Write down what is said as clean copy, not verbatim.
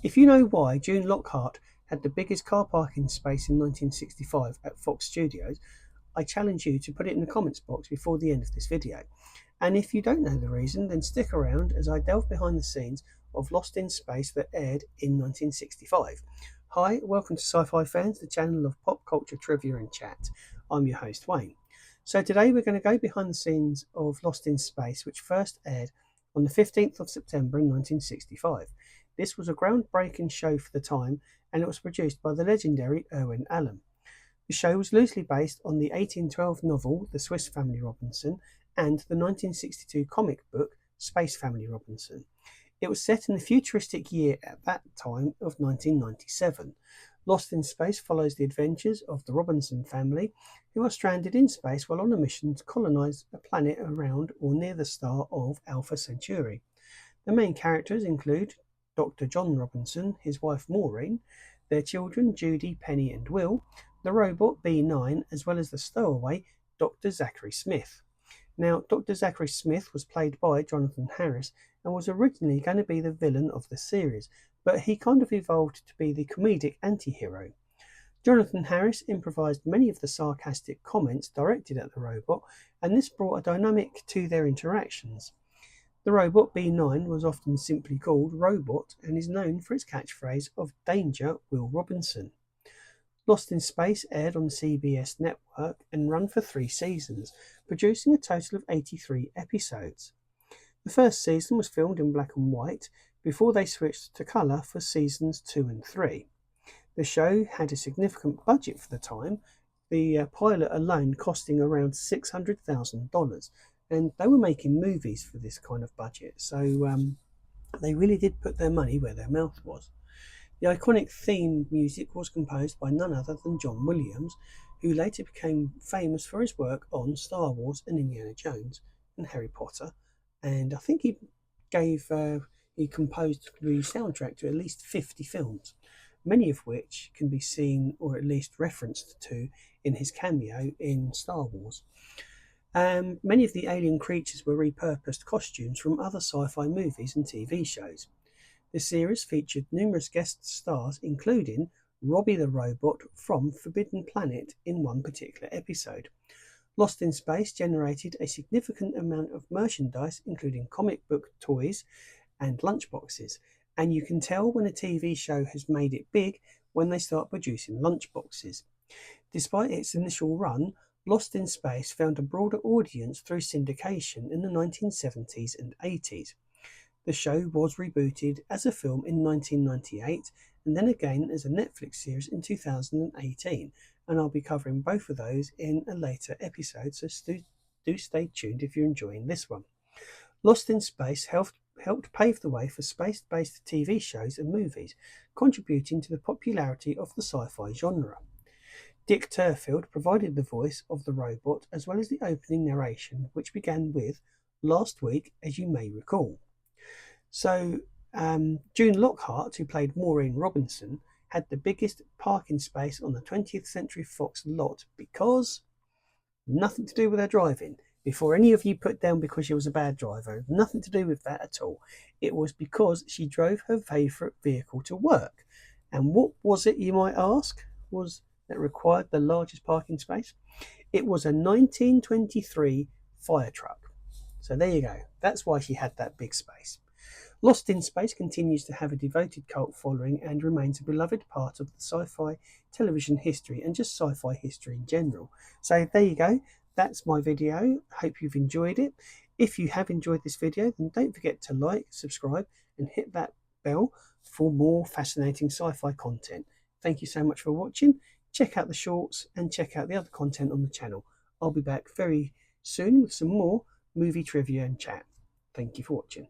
If you know why June Lockhart had the biggest car parking space in 1965 at Fox Studios, I challenge you to put it in the comments box before the end of this video. And if you don't know the reason, then stick around as I delve behind the scenes of Lost in Space that aired in 1965. Hi, welcome to Sci-Fi Fans, the channel of pop culture trivia and chat. I'm your host Wayne. So today we're going to go behind the scenes of Lost in Space, which first aired on the 15th of September in 1965. This was a groundbreaking show for the time, and it was produced by the legendary Irwin Allen. The show was loosely based on the 1812 novel The Swiss Family Robinson and the 1962 comic book Space Family Robinson. It was set in the futuristic year at that time of 1997. Lost in Space follows the adventures of the Robinson family, who are stranded in space while on a mission to colonize a planet around or near the star of Alpha Centauri. The main characters include Dr. John Robinson, his wife Maureen, their children Judy, Penny and Will, the robot B9, as well as the stowaway Dr. Zachary Smith. Now, Dr. Zachary Smith was played by Jonathan Harris and was originally going to be the villain of the series, but he kind of evolved to be the comedic anti-hero. Jonathan Harris improvised many of the sarcastic comments directed at the robot, and this brought a dynamic to their interactions. The robot B9 was often simply called Robot and is known for its catchphrase of Danger, Will Robinson. Lost in Space aired on the CBS network and ran for 3 seasons, producing a total of 83 episodes. The first season was filmed in black and white before they switched to colour for seasons 2 and 3. The show had a significant budget for the time, the pilot alone costing around $600,000, and they were making movies for this kind of budget, so they really did put their money where their mouth was. The iconic theme music was composed by none other than John Williams, who later became famous for his work on Star Wars and Indiana Jones and Harry Potter, and I think he composed the soundtrack to at least 50 films, many of which can be seen or at least referenced to in his cameo in Star Wars. Many of the alien creatures were repurposed costumes from other sci-fi movies and TV shows. The series featured numerous guest stars, including Robbie the Robot from Forbidden Planet in one particular episode. Lost in Space generated a significant amount of merchandise, including comic book toys and lunchboxes, and you can tell when a TV show has made it big when they start producing lunchboxes. Despite its initial run, Lost in Space found a broader audience through syndication in the 1970s and 80s. The show was rebooted as a film in 1998 and then again as a Netflix series in 2018, and I'll be covering both of those in a later episode, so do stay tuned if you're enjoying this one. Lost in Space helped pave the way for space-based TV shows and movies, contributing to the popularity of the sci-fi genre. Dick Turfield provided the voice of the robot as well as the opening narration, which began with "Last week, as you may recall." So, June Lockhart, who played Maureen Robinson, had the biggest parking space on the 20th Century Fox lot because nothing to do with her driving. Before any of you put down because she was a bad driver, nothing to do with that at all. It was because she drove her favourite vehicle to work. And what was it, you might ask, that required the largest parking space? It was a 1923 fire truck. So there you go. That's why she had that big space. Lost in Space continues to have a devoted cult following and remains a beloved part of the sci-fi television history and just sci-fi history in general. So there you go. That's my video. Hope you've enjoyed it. If you have enjoyed this video, then don't forget to like, subscribe and hit that bell for more fascinating sci-fi content. Thank you so much for watching. Check out the shorts and check out the other content on the channel. I'll be back very soon with some more movie trivia and chat. Thank you for watching.